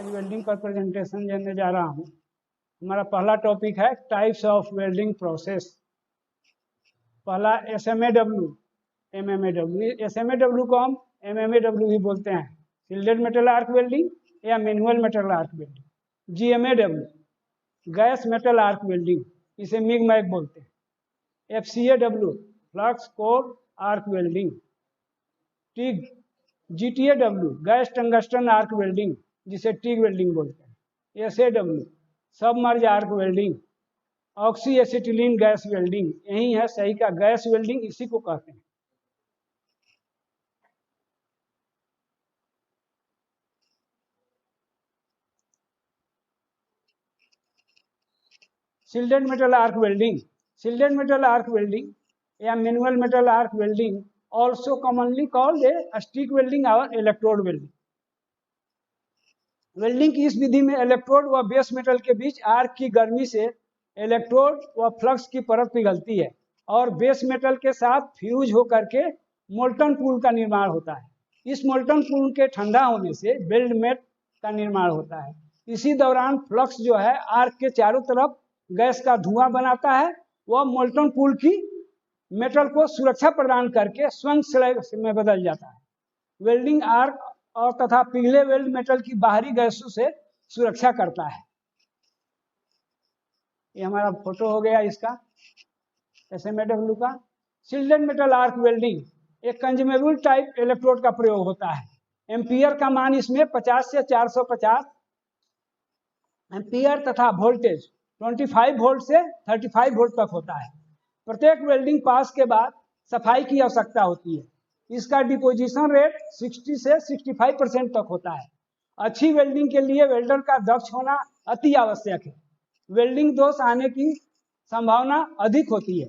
Welding पर presentation देने जा रहा हूँ। हमारा पहला टॉपिक है टाइप्स ऑफ वेल्डिंग प्रोसेस। पहला SMAW, MMAW। SMAW को हम MMAW भी बोलते हैं, शिल्डेड मेटल आर्क वेल्डिंग या manual metal arc welding. GMAW, gas metal arc welding, इसे मिग मैग बोलते हैं। FCAW, flux core arc welding. TIG, GTAW, gas tungsten arc welding, जिसे टिग वेल्डिंग बोलते हैं। SAW, submerge arc welding. Oxy acetylene gas welding, यही है सही का गैस वेल्डिंग, इसी को कहते हैं। Shielded metal arc welding, shielded metal arc welding या manual metal arc welding, also commonly called a stick welding और इलेक्ट्रोड वेल्डिंग। वेल्डिंग की इस विधि में इलेक्ट्रोड व बेस मेटल के बीच आर्क की गर्मी से इलेक्ट्रोड व फ्लक्स की परत पिघलती है और बेस मेटल के साथ फ्यूज होकर के मोल्टन पूल का निर्माण होता है। इस मोल्टन पूल के ठंडा होने से वेल्ड मेट का निर्माण होता है। इसी दौरान फ्लक्स जो है आर्क के चारों तरफ गैस का धुआं बनाता है। वह मोल्टन पूल की मेटल को सुरक्षा प्रदान करके स्वयं स्लैग में बदल जाता है। वेल्डिंग आर्क और तथा पिघले वेल्ड मेटल की बाहरी गैसों से सुरक्षा करता है। ये हमारा फोटो हो गया इसका SMAW का। शिल्डेड मेटल आर्क वेल्डिंग एक कंज्यूमेबल टाइप इलेक्ट्रोड का प्रयोग होता है। एम्पियर का मान इसमें 50 से 450 एम्पियर तथा वोल्टेज 25 वोल्ट से 35 वोल्ट तक होता है। प्रत्येक वेल्डिंग पास के बाद सफाई की आवश्यकता होती है। इसका डिपोजिशन रेट 60 से 65% तक होता है। अच्छी वेल्डिंग के लिए वेल्डर का दक्ष होना अति आवश्यक है। वेल्डिंग दोष आने की संभावना अधिक होती है।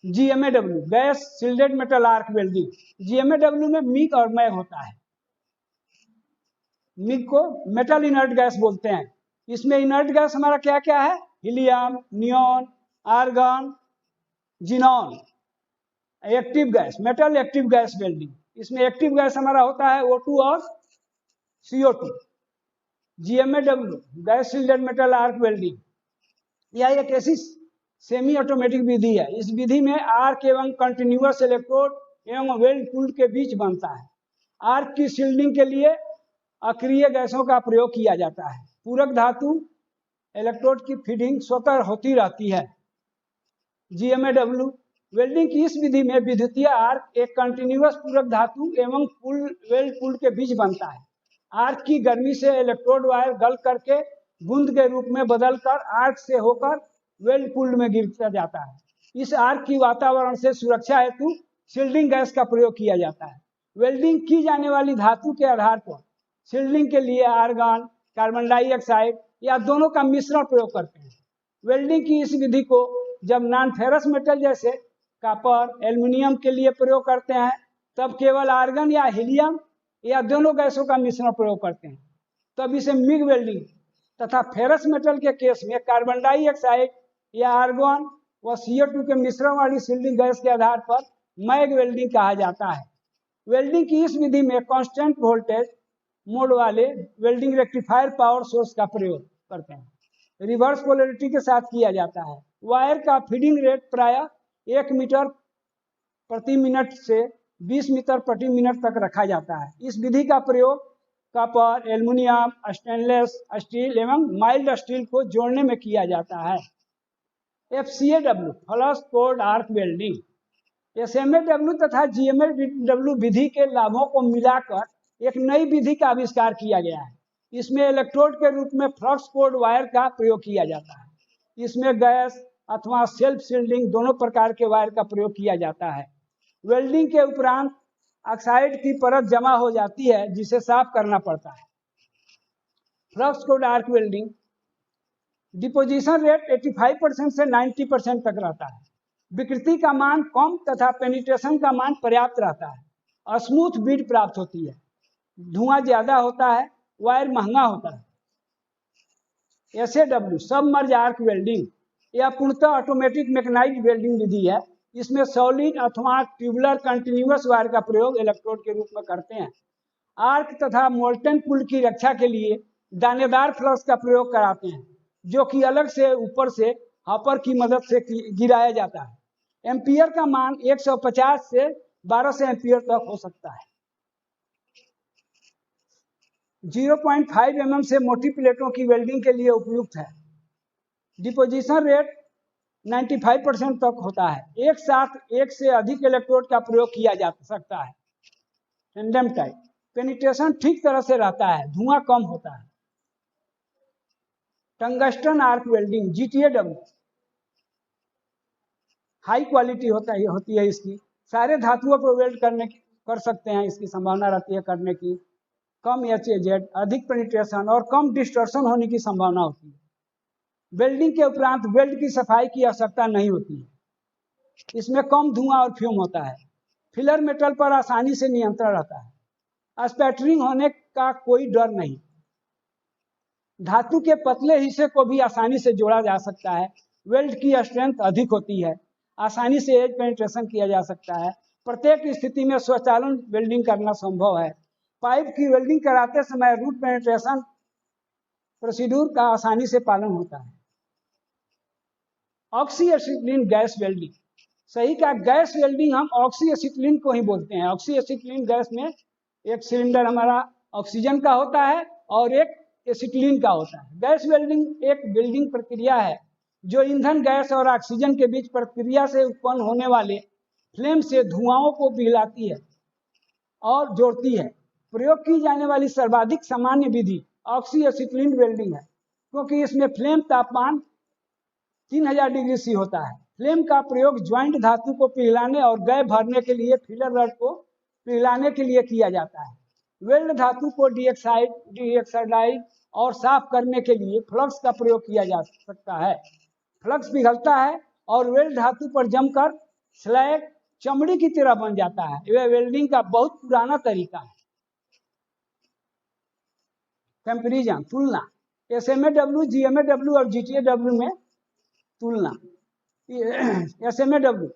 GMAW, gas shielded metal arc welding. GMAW में मिग और मैग होता है। मिग को मेटल इनर्ट गैस बोलते हैं। इसमें इनर्ट गैस हमारा क्या क्या है? Helium, neon, argon, xenon. Active gas, metal active gas welding, इसमें एक्टिव गैस हमारा होता है O2 और CO2। GMAW, gas shielded metal arc welding, यह एक ऐसी सेमी ऑटोमेटिक विधि है। इस विधि में आर्क एवं कंटिन्यूअस इलेक्ट्रोड एवं वेल्ड पूल के बीच बनता है। आर्क की शील्डिंग के लिए अक्रिय गैसों का प्रयोग किया जाता है। पूरक धातु इलेक्ट्रोड की फीडिंग स्वतः होती रहती है। GMAW, वेल्डिंग की इस विधि में विद्युतीय आर्क एक कंटिन्यूअस पूरक धातु एवं वेल्ड पूल के बीच बनता है। आर्क की गर्मी से इलेक्ट्रोड वायर गल करके बूंद के रूप में बदलकर आर्क से होकर वेल्ड पूल में गिरता जाता है। इस आर्क की वातावरण से सुरक्षा हेतु शील्डिंग गैस का प्रयोग किया जाता है। वेल्डिंग की जाने वाली धातु के आधार पर शील्डिंग के लिए आर्गन, कार्बन डाइऑक्साइड या दोनों का मिश्रण प्रयोग करते हैं। वेल्डिंग की इस विधि को जब नॉन फेरस मेटल जैसे कॉपर, एल्युमिनियम के लिए प्रयोग करते हैं तब केवल आर्गन या हीलियम या दोनों गैसों का मिश्रण प्रयोग करते हैं, तब इसे मिग वेल्डिंग। तथा फेरस मेटल के केस में कार्बन डाइऑक्साइड या आर्गन व CO2 के मिश्रण वाली शील्डिंग गैस के आधार पर मैग वेल्डिंग कहा जाता है। वेल्डिंग की इस विधि में कांस्टेंट वोल्टेज मोड वाले वेल्डिंग रेक्टिफायर पावर सोर्स का प्रयोग करते हैं। रिवर्स पोलैरिटी के साथ किया जाता है। वायर का फीडिंग रेट प्राय 1 मीटर प्रति मिनट से 20 मीटर प्रति मिनट तक रखा जाता है। इस विधि का प्रयोग कॉपर, एल्युमिनियम, स्टेनलेस स्टील एवं माइल्ड स्टील को जोड़ने में किया जाता है। FCAW, flux cored arc welding. SMAW तथा GMAW विधि के लाभों को मिलाकर एक नई विधि का आविष्कार किया गया है। इसमें इलेक्ट्रोड के रूप में फ्लक्स कोर्ड वायर का प्रयोग किया जाता है। इसमें गैस अथवा सेल्फ शील्डिंग दोनों प्रकार के वायर का प्रयोग किया जाता है। वेल्डिंग के उपरांत ऑक्साइड की परत जमा हो जाती है जिसे साफ करना पड़ता है। Flux cored arc welding deposition rate 85% से 90% तक रहता है। विकृति का मान कम तथा पेनिट्रेशन का मान पर्याप्त रहता है। स्मूथ बीड प्राप्त होती है। धुआं ज्यादा होता है। वायर महंगा होता है। SAW, सबमर्ज आर्क वेल्डिंग, यह पूर्णतः ऑटोमेटिक मैकेनाइज्ड वेल्डिंग विधि है। इसमें सॉलिड अथवा ट्यूबुलर कंटिन्यूअस वायर का प्रयोग इलेक्ट्रोड के रूप में करते हैं। आर्क तथा मोल्टन पुल की रक्षा के लिए दानेदार फ्लक्स का प्रयोग कराते हैं, जो कि अलग से ऊपर से हॉपर की मदद से गिराया जाता है। एम्पियर का मान 150 से 1200 एम्पियर तक हो सकता है। 0.5 mm से मोटी प्लेटों की वेल्डिंग के लिए उपयुक्त है। डिपोजिशन रेट 95% तक होता है। एक साथ एक से अधिक इलेक्ट्रोड का प्रयोग किया जा सकता है। टेंडम टाइप पेनिट्रेशन ठीक तरह से रहता है, धुआं कम होता है। Tungsten arc welding GTAW high quality होती है इसकी। सारे धातुओं को वेल्ड कर सकते हैं, इसकी संभावना रहती है करने की। कम HAZ, अधिक पेनिट्रेशन और कम डिस्टॉर्शन होने की संभावना होती है। वेल्डिंग के उपरांत वेल्ड की सफाई की आवश्यकता नहीं होती है। इसमें कम धुआं और फ्यूम होता है। फिलर मेटल पर आसानी से नियंत्रण रहता है। स्पैटरिंग होने का कोई डर नहीं। धातु के पतले हिस्से को भी आसानी से जोड़ा जा सकता है। वेल्ड की स्ट्रेंथ अधिक होती है। आसानी से एज पेनिट्रेशन किया जा सकता है। प्रत्येक स्थिति में स्वचालन वेल्डिंग करना संभव है। पाइप की वेल्डिंग कराते समय रूट पेनिट्रेशन प्रोसीड्यूर का आसानी से पालन होता है। ऑक्सी एसिटिलीन गैस वेल्डिंग सही का गैस वेल्डिंग हम ऑक्सी एसिटिलीन को ही बोलते हैं। ऑक्सी एसिटिलीन गैस में एक सिलेंडर हमारा ऑक्सीजन का होता है और एक एसिटिलीन का होता है। गैस वेल्डिंग एक वेल्डिंग प्रक्रिया है जो ईंधन गैस और ऑक्सीजन के बीच प्रक्रिया से उत्पन्न होने वाले फ्लेम से धुआंओं को पिघलाती है और जोड़ती है। प्रयोग की जाने वाली सर्वाधिक सामान्य विधि ऑक्सी एसिटिलीन वेल्डिंग है, क्योंकि इसमें फ्लेम तापमान 3000 डिग्री सी होता है। फ्लेम का प्रयोग ज्वाइंट धातु को पिघलाने और गैप भरने के लिए फिलर रड को पिघलाने के लिए किया जाता है। वेल्ड धातु को डीऑक्साइडाइज और साफ करने के लिए फ्लक्स का प्रयोग किया जा सकता है। फ्लक्स पिघलता है और वेल्ड धातु पर जमकर स्लैग चमड़ी की तरह बन जाता है। यह वेल्डिंग का बहुत पुराना तरीका है। कंपैरिजन तुलना SMAW, GMAW और GTAW में तुलना। SMAW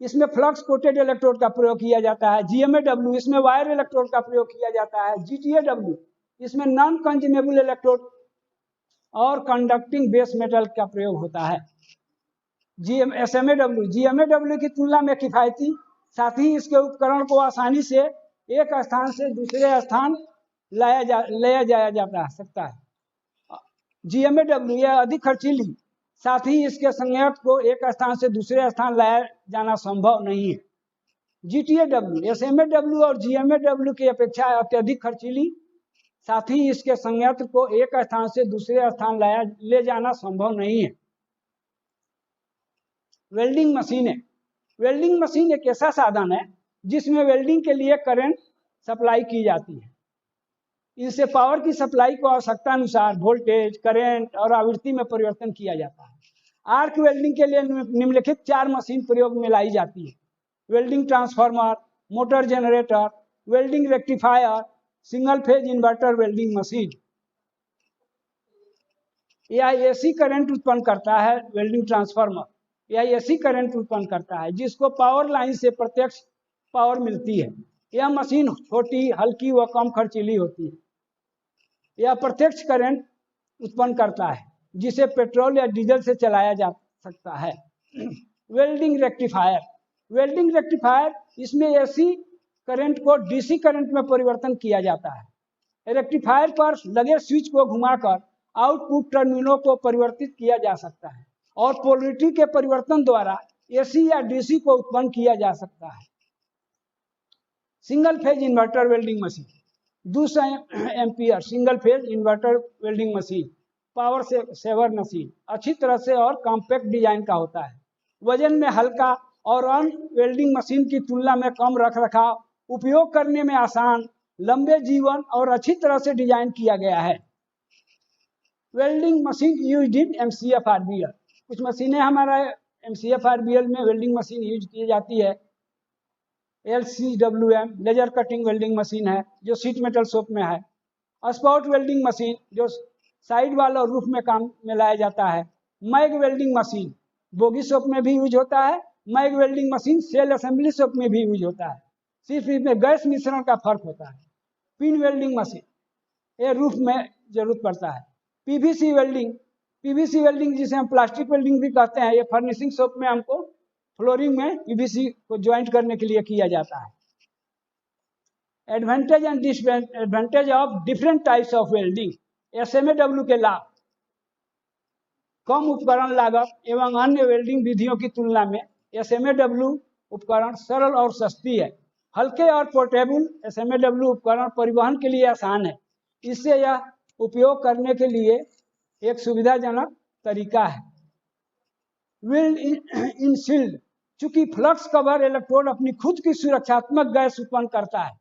इसमें फ्लक्स कोटेड इलेक्ट्रोड का प्रयोग किया जाता है। GMAW इसमें वायर इलेक्ट्रोड का प्रयोग किया जाता है। GTAW इसमें नॉन कंज्यूमेबल इलेक्ट्रोड और कंडक्टिंग बेस मेटल का प्रयोग होता है। SMAW GMAW की तुलना में किफायती, साथ ही इसके उपकरण को आसानी से एक स्थान से दूसरे स्थान लाया जाया जा सकता है। GMAW यह अधिक खर्चीली, साथ ही इसके संयंत्र को एक स्थान से दूसरे स्थान लाया जाना संभव नहीं है। GTAW SMAW और GMAW की अपेक्षा अत्यधिक खर्चीली, साथ ही इसके संयंत्र को एक स्थान से दूसरे स्थान ले जाना संभव नहीं है। वेल्डिंग मशीनें। वेल्डिंग मशीन एक ऐसा साधन है जिसमें वेल्डिंग के लिए करंट सप्लाई की जाती है। इनसे पावर की सप्लाई को आवश्यकता अनुसार वोल्टेज, करंट और आवृत्ति में परिवर्तन किया जाता है। आर्क वेल्डिंग के लिए निम्नलिखित 4 मशीन प्रयोग में लाई जाती है: welding transformer, motor generator, welding rectifier, single phase inverter welding machine. यह AC करंट उत्पन्न करता है। वेल्डिंग ट्रांसफार्मर यह AC करंट उत्पन्न करता है जिसको पावर लाइन से प्रत्यक्ष पावर मिलती है। यह मशीन छोटी, हल्की व कम खर्चीली होती है। यह प्रत्यक्ष करंट उत्पन्न करता है जिसे पेट्रोल या डीजल से चलाया जा सकता है। Welding rectifier. वेल्डिंग रेक्टिफायर इसमें AC करंट को DC करंट में परिवर्तन किया जाता है। रेक्टिफायर पर लगे स्विच को घुमाकर आउटपुट टर्मिनलों को परिवर्तित किया जा सकता है और पोलरिटी के परिवर्तन द्वारा AC या DC को उत्पन्न किया जा सकता है। Single phase inverter welding machine. 200 ampere single phase inverter welding machine power saver machine अच्छी तरह से और कॉम्पैक्ट डिजाइन का होता है। वजन में हल्का और अन्य वेल्डिंग मशीन की तुलना में कम रखरखाव, उपयोग करने में आसान, लंबे जीवन और अच्छी तरह से डिजाइन किया गया है। Welding machine used in MCFRBL। कुछ मशीनें हमारा MCFRBL में वेल्डिंग मशीन यूज की जाती है। LCWM laser cutting welding machine है जो सीट मेटल शॉप में है। स्पॉट वेल्डिंग मशीन जो साइड वाल और रूफ में काम में लाया जाता है। MAG welding machine bogie shop में भी यूज होता है, MAG welding machine shell assembly shop में भी यूज होता है, सिर्फ इसमें गैस मिश्रण का फर्क होता है। पिन वेल्डिंग मशीन, ये रूफ में जरूरत पड़ता है। पीवीसी वेल्डिंग जिसे हम प्लास्टिक वेल्डिंग भी कहते हैं, ये फर्निशिंग शॉप में हमको फ्लोरिंग में पीवीसी को ज्वाइंट करने के लिए किया जाता है। Advantage and disadvantage of different types of welding. SMAW के लाभ, कम उपकरण लागत एवं अन्य वेल्डिंग विधियों की तुलना में एसएमएडब्ल्यू उपकरण सरल और सस्ती है। हल्के और पोर्टेबल एसएमएडब्ल्यू उपकरण परिवहन के लिए आसान है, इससे यह उपयोग करने के लिए एक सुविधाजनक तरीका है। वेल्ड इन शील्ड, चूंकि फ्लक्स कवर इलेक्ट्रोड अपनी खुद की सुरक्षात्मक गैस उत्पन्न करता है,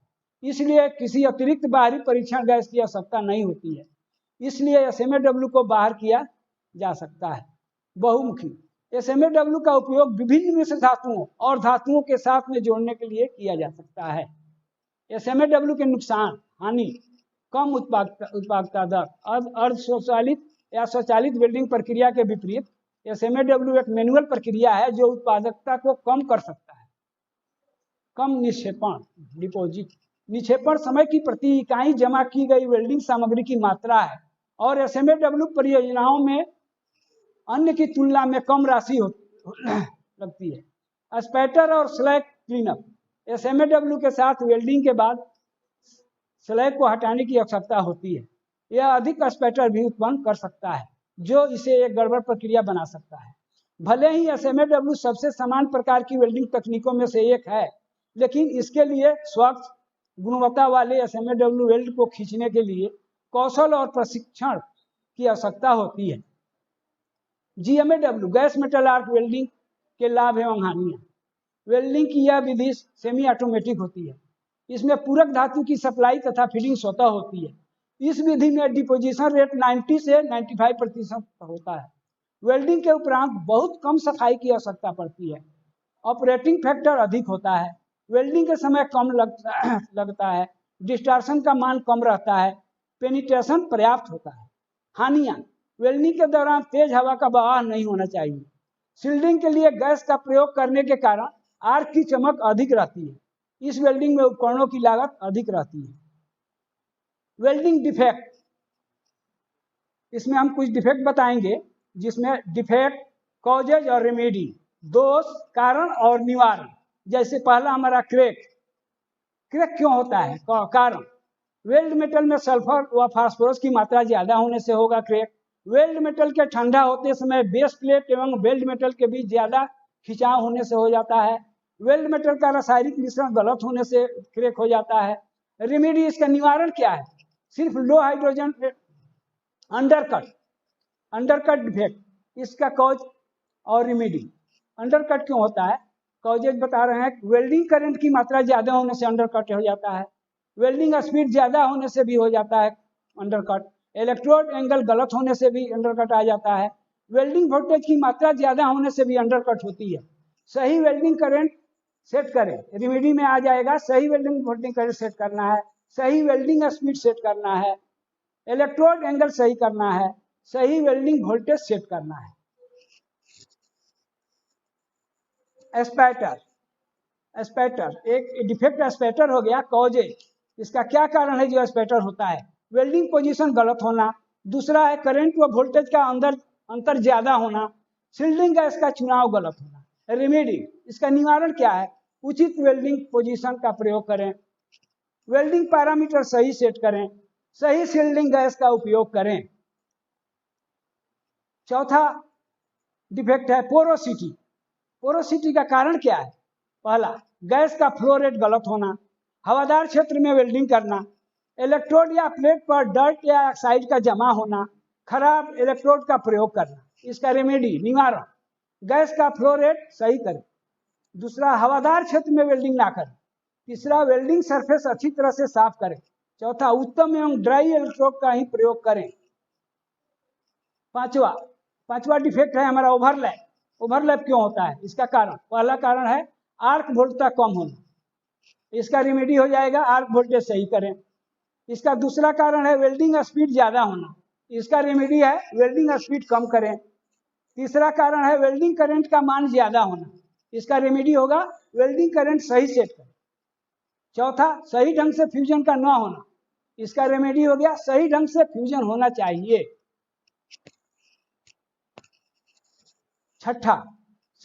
इसलिए किसी अतिरिक्त बाहरी परीक्षण गैस की आवश्यकता नहीं होती है, इसलिए एसएमएडब्ल्यू को बाहर किया जा सकता है। बहुमुखी, एसएमएडब्ल्यू का उपयोग विभिन्न मिश्र धातुओं और धातुओं के साथ में जोड़ने के लिए किया जा सकता है। एसएमएडब्ल्यू के नुकसान, हानि, कम उत्पादकता दर। अर्ध स्वचालित या स्वचालित वेल्डिंग प्रक्रिया के विपरीत एसएमएडब्ल्यू एक मैनुअल प्रक्रिया है जो उत्पादकता को कम कर सकता है। कम निक्षेपण, डिपोजिट, निक्षेपण समय की प्रति इकाई जमा की गई वेल्डिंग सामग्री की मात्रा है और एसएमएडब्ल्यू परियोजनाओं में अन्य की तुलना में कम राशि लगती है। स्पैटर और स्लैग क्लीनअप, एसएमएडब्ल्यू के साथ वेल्डिंग के बाद स्लैग को हटाने की आवश्यकता होती है। यह अधिक स्पैटर भी उत्पन्न कर सकता है जो इसे एक गड़बड़ प्रक्रिया बना सकता है। भले ही एसएमएडब्ल्यू सबसे समान प्रकार की वेल्डिंग तकनीकों में से एक है, लेकिन इसके लिए स्वच्छ गुणवत्ता वाले एसएमएडब्ल्यू वेल्ड को खींचने के लिए कौशल और प्रशिक्षण की आवश्यकता होती है। जीएमएडब्ल्यू, गैस मेटल आर्क वेल्डिंग के लाभ एवं हानियां। वेल्डिंग की यह विधि सेमी ऑटोमेटिक होती है, इसमें पूरक धातु की सप्लाई तथा फीडिंग स्वतः होती है। इस विधि में डिपोजिशन रेट 90 से 95% होता है। वेल्डिंग के उपरांत बहुत कम सफाई की आवश्यकता पड़ती है। ऑपरेटिंग फैक्टर अधिक होता है, वेल्डिंग के समय कम लगता है, डिस्टॉर्शन का मान कम रहता है, पेनिट्रेशन पर्याप्त होता है। हानियां, वेल्डिंग के दौरान तेज हवा का बहाव नहीं होना चाहिए। शील्डिंग के लिए गैस का प्रयोग करने के कारण आर्क की चमक अधिक रहती है। इस वेल्डिंग में उपकरणों की लागत अधिक रहती है। वेल्डिंग डिफेक्ट, इसमें हम कुछ डिफेक्ट बताएंगे, जिसमें डिफेक्ट, कॉजेज और रेमेडी, दोष, कारण और निवारण। जैसे पहला हमारा क्रेक क्यों होता है? कारण, वेल्ड मेटल में सल्फर व फास्फोरस की मात्रा ज्यादा होने से होगा क्रेक। वेल्ड मेटल के ठंडा होते समय बेस प्लेट एवं वेल्ड मेटल के बीच ज्यादा खिंचाव होने से हो जाता है। वेल्ड मेटल का रासायनिक मिश्रण गलत होने से क्रेक हो जाता है। रेमेडी, इसका निवारण क्या है? सिर्फ लो हाइड्रोजन अंडरकट डिफेक्ट, इसका कॉज और रेमेडी। अंडरकट क्यों होता है? कॉजेज बता रहे हैं, वेल्डिंग करंट की मात्रा ज्यादा होने से अंडरकट हो जाता है। वेल्डिंग स्पीड ज्यादा होने से भी हो जाता है अंडरकट। इलेक्ट्रोड एंगल गलत होने से भी अंडरकट आ जाता है। वेल्डिंग वोल्टेज की मात्रा ज्यादा होने से भी अंडरकट होती है। सही वेल्डिंग करंट सेट करें, रेमेडी में आ जाएगा। सही वेल्डिंग वोल्टेज करंट सेट करना है, सही वेल्डिंग स्पीड सेट करना है, इलेक्ट्रोड एंगल सही करना है, सही वेल्डिंग वोल्टेज सेट करना है। स्पैटर एक डिफेक्ट स्पैटर हो गया। कॉजेज, इसका क्या कारण है जो स्पैटर होता है? वेल्डिंग पोजीशन गलत होना। दूसरा है करंट व वोल्टेज का अंतर ज्यादा होना। शील्डिंग गैस का चुनाव गलत होना। रेमेडी, इसका निवारण क्या है? उचित वेल्डिंग पोजीशन का प्रयोग करें, वेल्डिंग पैरामीटर सही सेट करें, सही शील्डिंग गैस का उपयोग करें। चौथा डिफेक्ट है पोरोसिटी। पोरोसिटी का कारण क्या है? पहला, गैस का फ्लो रेट गलत होना, हवादार क्षेत्र में वेल्डिंग करना, इलेक्ट्रोड या प्लेट पर डर्ट या ऑक्साइड का जमा होना, खराब इलेक्ट्रोड का प्रयोग करना। इसका रेमेडी, निवारण, गैस का फ्लो रेट सही करें। दूसरा, हवादार क्षेत्र में वेल्डिंग ना करें। तीसरा, वेल्डिंग सरफेस अच्छी तरह से साफ करें। चौथा, उत्तम एवं ड्राई इलेक्ट्रोड का ही प्रयोग करें। पांचवा डिफेक्ट है हमारा ओवरलैप। ओवरलैप क्यों होता है? इसका कारण, पहला कारण है आर्क वोल्टता कम होना। इसका रेमेडी हो जाएगा, आर्क वोल्टेज सही करें। इसका दूसरा कारण है वेल्डिंग स्पीड ज्यादा होना। इसका रेमेडी है वेल्डिंग स्पीड कम करें। तीसरा कारण है वेल्डिंग करंट का मान ज्यादा होना। इसका रेमेडी होगा वेल्डिंग करंट सही सेट करें। चौथा, सही ढंग से फ्यूजन का ना होना, इसका रेमेडी हो गया सही ढंग से फ्यूजन होना चाहिए। छठा,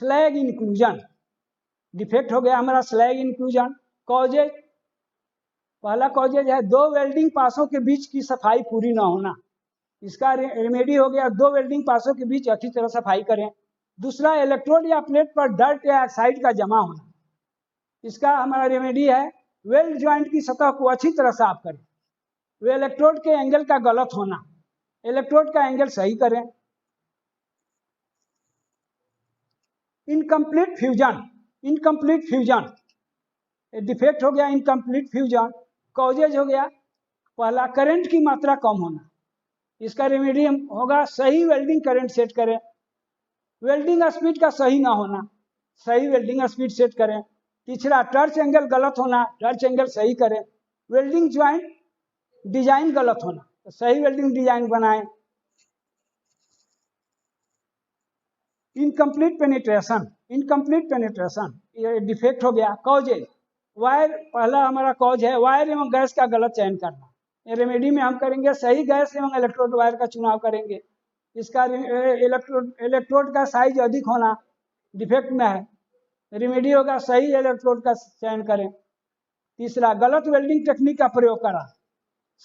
स्लैग इंक्लूजन, डिफेक्ट हो गया हमारा स्लैग इंक्लूजन। कॉजेज, पहला कॉजेज है 2 वेल्डिंग पासों के बीच की सफाई पूरी ना होना, इसका रेमेडी हो गया 2 वेल्डिंग पासों के बीच अच्छी तरह सफाई करें। दूसरा, इलेक्ट्रोड या प्लेट पर डर्ट या ऑक्साइड का जमा होना, इसका हमारा रेमेडी है वेल्ड ज्वाइंट की सतह को अच्छी तरह साफ करें। वे इलेक्ट्रोड के एंगल का गलत होना, इलेक्ट्रोड का एंगल सही करें। Incomplete fusion, incomplete fusion, defect हो गया इनकम्प्लीट फ्यूजन। कॉजेज हो गया पहला, करंट की मात्रा कम होना, इसका रेमेडी होगा सही वेल्डिंग करंट सेट करें। वेल्डिंग स्पीड का सही ना होना, सही वेल्डिंग स्पीड सेट करें। तीसरा, टर्च एंगल गलत होना, टर्च एंगल सही करें। वेल्डिंग ज्वाइंट डिजाइन गलत होना, तो सही वेल्डिंग डिजाइन बनाएं। इनकम्प्लीट पेनिट्रेशन, इनकम्प्लीट पेनिट्रेशन ये डिफेक्ट हो गया। कॉजेज, वायर, पहला हमारा कॉज है वायर एवं गैस का गलत चयन करना, ये रेमेडी में हम करेंगे सही गैस एवं इलेक्ट्रोड वायर का चुनाव करेंगे। इसका इलेक्ट्रोड का साइज अधिक होना डिफेक्ट में है, रेमेडी होगा सही इलेक्ट्रोड का चयन करें। तीसरा, गलत वेल्डिंग टेक्निक का प्रयोग करा,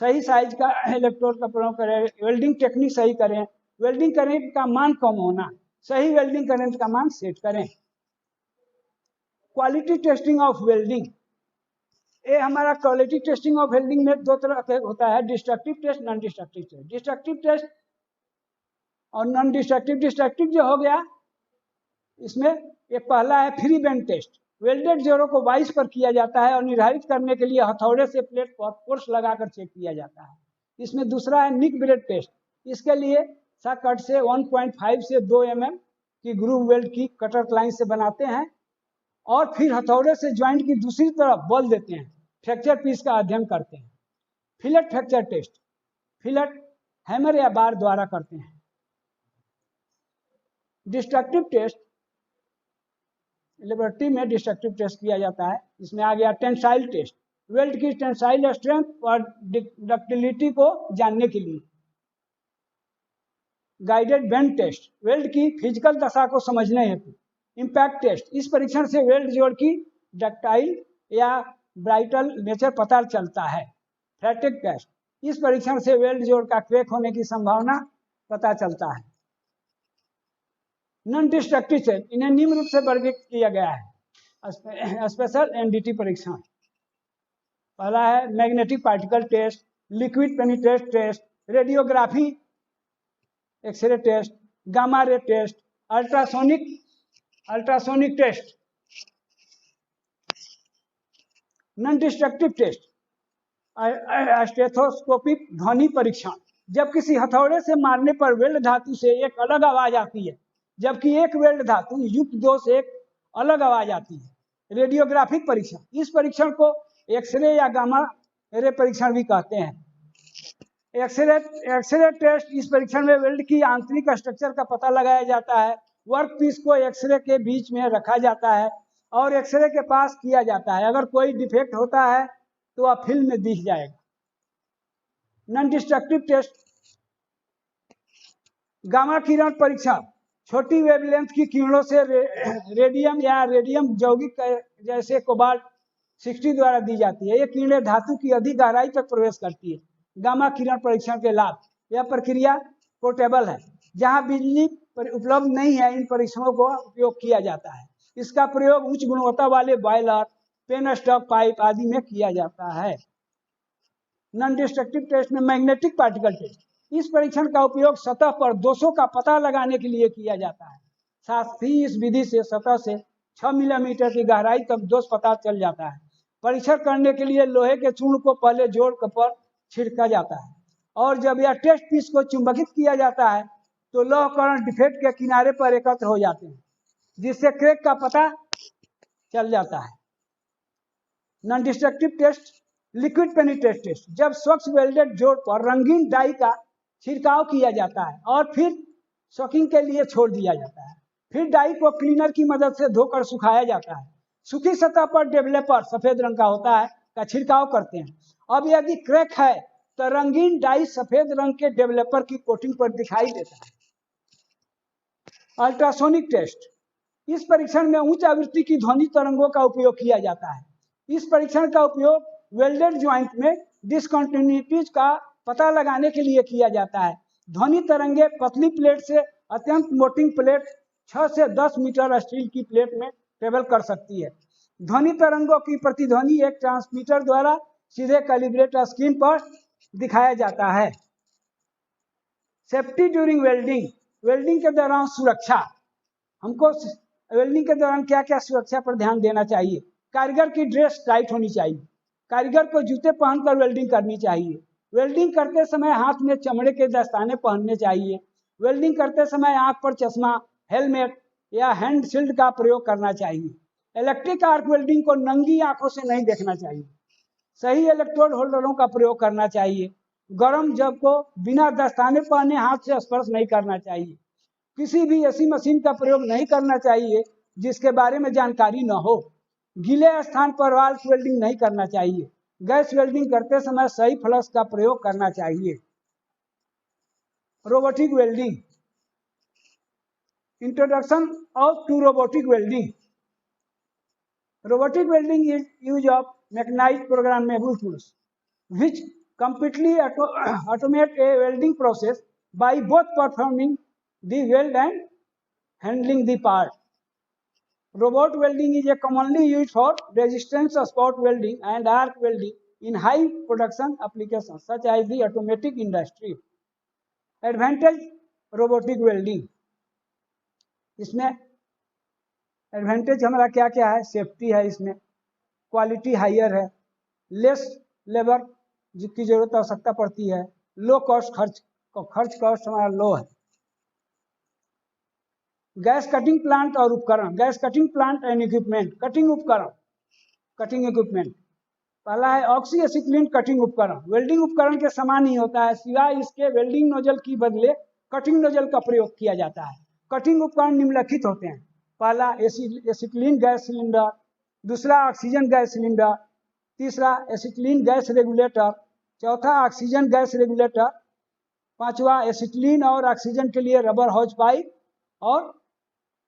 सही साइज का इलेक्ट्रोड का प्रयोग करें, वेल्डिंग टेक्निक सही करें। वेल्डिंग करंट का मान कम होना, सही वेल्डिंग करंट का मान सेट करें। क्वालिटी टेस्टिंग ऑफ वेल्डिंग, ये हमारा क्वालिटी टेस्टिंग ऑफ वेल्डिंग में 2 तरह के होता है, destructive test, non destructive test. Destructive test और नॉन डिस्ट्रक्टिव, डिस्ट्रक्टिव जो हो गया इसमें एक पहला है फ्री बेंड टेस्ट, वेल्डेड जोड़ों को 22 पर किया जाता है और निर्धारित करने के लिए हथौड़े से प्लेट पर फोर्स लगाकर चेक किया जाता है। इसमें दूसरा है निक ब्रेड टेस्ट, इसके लिए कट से 1.5 से 2 mm की ग्रूव वेल्ड की कटर लाइन से बनाते हैं और फिर हथौड़े से ज्वाइंट की दूसरी तरफ बल देते हैं, फ्रैक्चर पीस का अध्ययन करते हैं। Fillet fracture test, fillet hammer या बार द्वारा करते हैं। डिस्ट्रक्टिव टेस्ट, लेबोरेटरी में डिस्ट्रक्टिव टेस्ट किया जाता है। इसमें आ गया टेंसाइल टेस्ट, वेल्ड की टेंसाइल स्ट्रेंथ और डक्टिलिटी को जानने के लिए। गाइडेड बेंड टेस्ट, वेल्ड की फिजिकल दशा को समझने हेतु। इम्पैक्ट टेस्ट, इस परीक्षण से वेल्ड जोड़ की डक्टाइल या ब्राइटल नेचर पता चलता है। फ्रैक्टिक टेस्ट, इस परीक्षण से वेल्ड जोड़ का क्रैक होने की संभावना पता चलता है। नॉन डिस्ट्रक्टिव टेस्ट, इन्हें निम्न रूप से वर्गीकृत किया गया है। स्पेशल एनडीटी परीक्षण, पहला है magnetic particle test, liquid penetrate test, radiography x ray test, gamma ray test, ultrasonic test. Non destructive test, stethoscopic ध्वनि परीक्षण, जब किसी हथौड़े से मारने पर वेल्ड धातु से एक अलग आवाज आती है, जबकि एक वेल्ड धातु युक्त 2 से एक अलग आवाज आती है। रेडियोग्राफिक परीक्षण, इस परीक्षण को एक्सरे या गामा रे परीक्षण भी कहते हैं। एक्सरे टेस्ट, इस परीक्षण में वेल्ड की आंतरिक स्ट्रक्चर का पता लगाया जाता है। वर्क पीस को एक्सरे के बीच में रखा जाता है और एक्सरे के पास किया जाता है, अगर कोई डिफेक्ट होता है तो वह फिल्म में दिख जाएगा। नॉन डिस्ट्रक्टिव टेस्ट, गामा किरण परीक्षण, छोटी वेवलेंथ की किरणों से रेडियम या रेडियम यौगिक जैसे कोबाल्ट 60 द्वारा दी जाती है। ये किरणें धातु की अधिक गहराई तक प्रवेश करती है। गामा किरण परीक्षण के लाभ, यह प्रक्रिया पोर्टेबल है, जहां बिजली उपलब्ध नहीं है इन परीक्षणों को उपयोग किया जाता है। इसका प्रयोग उच्च गुणवत्ता वाले बॉयलर, पेन स्टॉक पाइप आदि में किया जाता है। नॉन डिस्ट्रक्टिव टेस्ट में मैग्नेटिक पार्टिकल टेस्ट, इस परीक्षण का उपयोग सतह पर दोषों का पता लगाने के लिए किया जाता है। साथ ही इस विधि से सतह से 6 मिलीमीटर की गहराई तक दोष पता चल जाता है। परीक्षण करने के लिए लोहे के चूर्ण को पहले जोड़ पर छिड़का जाता है और जब यह टेस्ट पीस को चुंबकित किया जाता है तो लौह कण डिफेक्ट के किनारे पर एकत्र हो जाते हैं, जिससे क्रैक का पता चल जाता है। Non destructive test, liquid penetrate test, जब स्वच्छ वेल्डेड जोड़ पर रंगीन डाई का छिड़काव किया जाता है और फिर सोकिंग के लिए छोड़ दिया जाता है। फिर डाई को क्लीनर की मदद से धोकर सुखाया जाता है। सूखी सतह पर डेवलपर सफेद रंग का होता है का छिड़काव करते हैं। अब यदि क्रैक है तो रंगीन डाई सफेद रंग के डेवलपर की कोटिंग पर दिखाई देता है। अल्ट्रासोनिक टेस्ट, इस परीक्षण में उच्च आवृत्ति की ध्वनि तरंगों का उपयोग किया जाता है। इस परीक्षण का उपयोग वेल्डेड ज्वाइंट में डिसकंटिन्यूटीज का पता लगाने के लिए किया जाता है। ध्वनि तरंगे पतली प्लेट से अत्यंत मोटी प्लेट 6 से 10 मीटर स्टील की प्लेट में ट्रेवल कर सकती है। ध्वनि तरंगों की प्रतिध्वनि एक ट्रांसमीटर द्वारा सीधे कैलिब्रेटर स्क्रीन पर दिखाया जाता है। सेफ्टी ड्यूरिंग वेल्डिंग, वेल्डिंग के दौरान सुरक्षा। हमको वेल्डिंग के दौरान क्या क्या सुरक्षा पर ध्यान देना चाहिए। कारीगर की ड्रेस टाइट होनी चाहिए। कारीगर को जूते पहनकर वेल्डिंग करनी चाहिए। वेल्डिंग करते समय हाथ में चमड़े के दस्ताने पहनने चाहिए। वेल्डिंग करते समय आंख पर चश्मा, हेलमेट या हैंड शील्ड का प्रयोग करना चाहिए। इलेक्ट्रिक आर्क वेल्डिंग को नंगी आंखों से नहीं देखना चाहिए। सही इलेक्ट्रोड होल्डरों का प्रयोग करना चाहिए। गर्म जब को बिना दस्ताने पहने हाथ से स्पर्श नहीं करना चाहिए। किसी भी ऐसी मशीन का प्रयोग नहीं करना चाहिए जिसके बारे में जानकारी न हो। गीले स्थान पर वाल्व वेल्डिंग नहीं करना चाहिए। गैस वेल्डिंग करते समय सही फ्लक्स का प्रयोग करना चाहिए। Robotic welding, introduction of to robotic welding. Robotic welding is use of mechanised programmable tools which completely automate a welding process by both performing the weld and handling the part. Robot welding is a commonly used for resistance spot welding and arc welding in high production applications such as the automotive industry. Advantage robotic welding, इसमें advantage हमारा क्या क्या है। Safety है, इसमें quality higher है, less labour जिसकी जरूरत आवश्यकता पड़ती है, लो कॉस्ट खर्च कॉस्ट हमारा लो है। गैस कटिंग प्लांट और उपकरण, gas cutting plant and equipment. Cutting उपकरण, कटिंग इक्विपमेंट। पहला है ऑक्सी एसिटिलीन कटिंग उपकरण। वेल्डिंग उपकरण के समान ही होता है, सिवाय इसके वेल्डिंग नोजल की बदले कटिंग नोजल का प्रयोग किया जाता है। कटिंग उपकरण निम्नलिखित होते हैं। पहला एसिटिलीन गैस सिलेंडर, दूसरा ऑक्सीजन गैस सिलेंडर, तीसरा एसिटिलीन गैस रेगुलेटर, चौथा ऑक्सीजन गैस रेगुलेटर, पांचवा एसिटिलीन और ऑक्सीजन के लिए रबर हौज पाइप और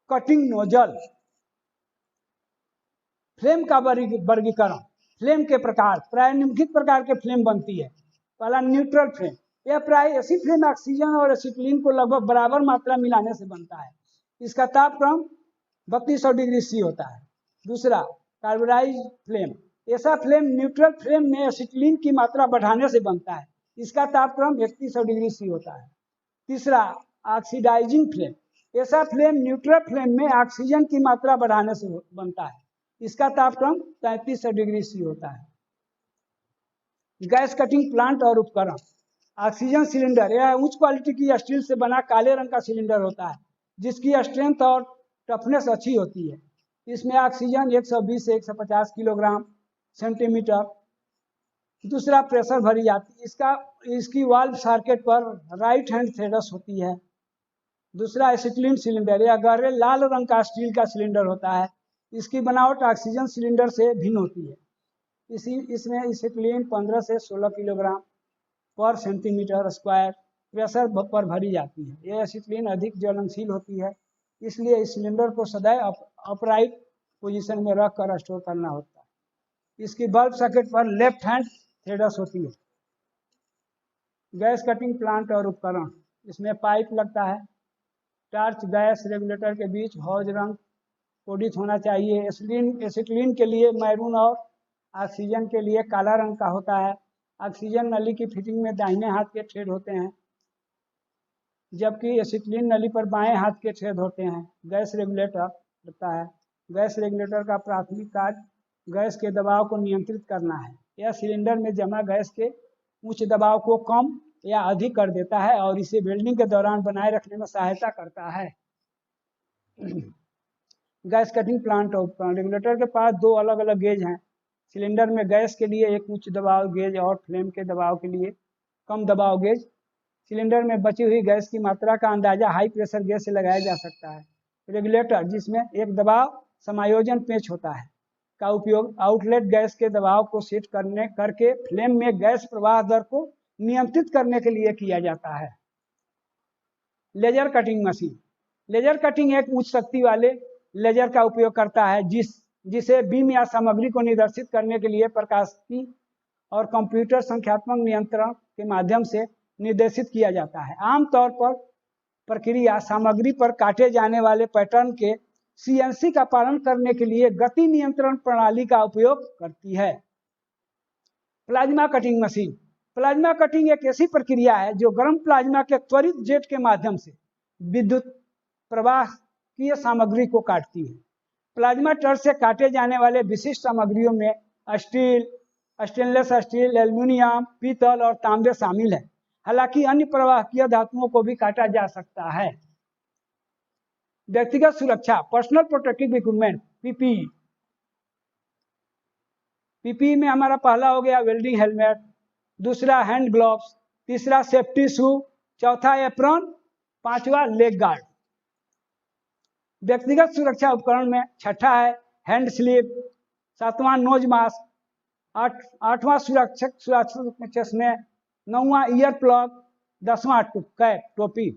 कटिंग नोजल। फ्लेम का वर्गीकरण, फ्लेम के प्रकार। प्राय निम्नलिखित प्रकार के फ्लेम बनती है। पहला न्यूट्रल फ्लेम, यह प्राय ऐसी फ्लेम ऑक्सीजन और एसिटिलीन को लगभग बराबर मात्रा मिलाने से बनता है। इसका तापक्रम 3200 डिग्री सी होता है। दूसरा कार्बोनाइज फ्लेम, ऐसा फ्लेम न्यूट्रल फ्लेम में एसिटिलीन की मात्रा बढ़ाने से बनता है। इसका तापक्रम 3100 डिग्री सी होता है। तीसरा ऑक्सीडाइजिंग फ्लेम, ऐसा फ्लेम न्यूट्रल फ्लेम में ऑक्सीजन की मात्रा बढ़ाने से बनता है। इसका तापक्रम 3300 डिग्री सी होता है। गैस कटिंग प्लांट और उपकरण। ऑक्सीजन सिलेंडर, यह उच्च क्वालिटी की स्टील से बना काले रंग का सिलेंडर होता है जिसकी स्ट्रेंथ और टफनेस अच्छी होती है। इसमें ऑक्सीजन 120 से 150 किलोग्राम सेंटीमीटर। दूसरा प्रेशर भरी जाती है। इसकी वाल्व सर्किट पर राइट हैंड थ्रेडस होती है। दूसरा एसिटिलीन सिलेंडर, यह गहरे लाल रंग का स्टील का सिलेंडर होता है। इसकी बनावट ऑक्सीजन सिलेंडर से भिन्न होती है। इसमें एसिटिलीन 15 से 16 किलोग्राम पर सेंटीमीटर स्क्वायर प्रेशर पर भरी जाती है। यह एसिटिलीन अधिक ज्वलनशील होती है, इसलिए इस सिलेंडर को सदैव अपराइट पोजीशन में रख कर स्टोर करना होता है। इसकी बल्ब सॉकेट पर लेफ्ट हैंड थ्रेडस होती है। गैस कटिंग प्लांट और उपकरण, इसमें पाइप लगता है। टार्च गैस रेगुलेटर के बीच हौज रंग कोडित होना चाहिए। एसिटिलीन के लिए मैरून और ऑक्सीजन के लिए काला रंग का होता है। ऑक्सीजन नली की फिटिंग में दाहिने हाथ के छेद होते हैं, जबकि एसिटिलीन नली पर बाएं हाथ के छेद होते हैं। गैस रेगुलेटर होता है। गैस रेगुलेटर का प्राथमिक कार्य गैस के दबाव को नियंत्रित करना है। यह सिलेंडर में जमा गैस के उच्च दबाव को कम या अधिक कर देता है और इसे वेल्डिंग के दौरान बनाए रखने में सहायता करता है। गैस कटिंग प्लांट और उपकरण। रेगुलेटर के पास दो अलग अलग गेज हैं। सिलेंडर में गैस के लिए एक उच्च दबाव गेज और फ्लेम के दबाव के लिए कम दबाव गेज। सिलेंडर में बची हुई गैस की मात्रा का अंदाजा हाई प्रेशर गेज से लगाया जा सकता है। रेगुलेटर, जिसमें एक दबाव समायोजन पेंच होता है, का उपयोग आउटलेट गैस के दबाव को सेट करके फ्लेम में गैस प्रवाह दर को नियंत्रित करने के लिए किया जाता है। Laser cutting machine, laser cutting एक उच्च शक्ति वाले लेजर का उपयोग करता है जिसे बीम या सामग्री को निर्देशित करने के लिए प्रकाश की और कंप्यूटर संख्यात्मक नियंत्रण के माध्यम से निर्देशित किया जाता है। आमतौर पर प्रक्रिया सामग्री पर काटे जाने वाले पैटर्न के CNC का पालन करने के लिए गति नियंत्रण प्रणाली का उपयोग करती है। Plasma cutting machine, plasma cutting एक ऐसी प्रक्रिया है जो गर्म प्लाज्मा के त्वरित जेट के माध्यम से विद्युत प्रवाहकीय सामग्री को काटती है। प्लाज्मा टर्च से काटे जाने वाले विशिष्ट सामग्रियों में स्टील, स्टेनलेस स्टील, एल्यूमिनियम, पीतल और तांबे शामिल है। हालांकि अन्य प्रवाहकीय धातुओं को भी काटा जा सकता है। व्यक्तिगत सुरक्षा, personal protective equipment, PPE। PPE में हमारा पहला हो गया वेल्डिंग हेलमेट, दूसरा हैंड ग्लोव्स, तीसरा सेफ्टी शू, चौथा एप्रॉन, पांचवा लेग गार्ड। व्यक्तिगत सुरक्षा उपकरण में छठा है हैंड स्लीव, सातवां नोज मास्क, आठवां सुरक्षक चश्मे, नौवां ईयर प्लग, 10वां कैप टोपी।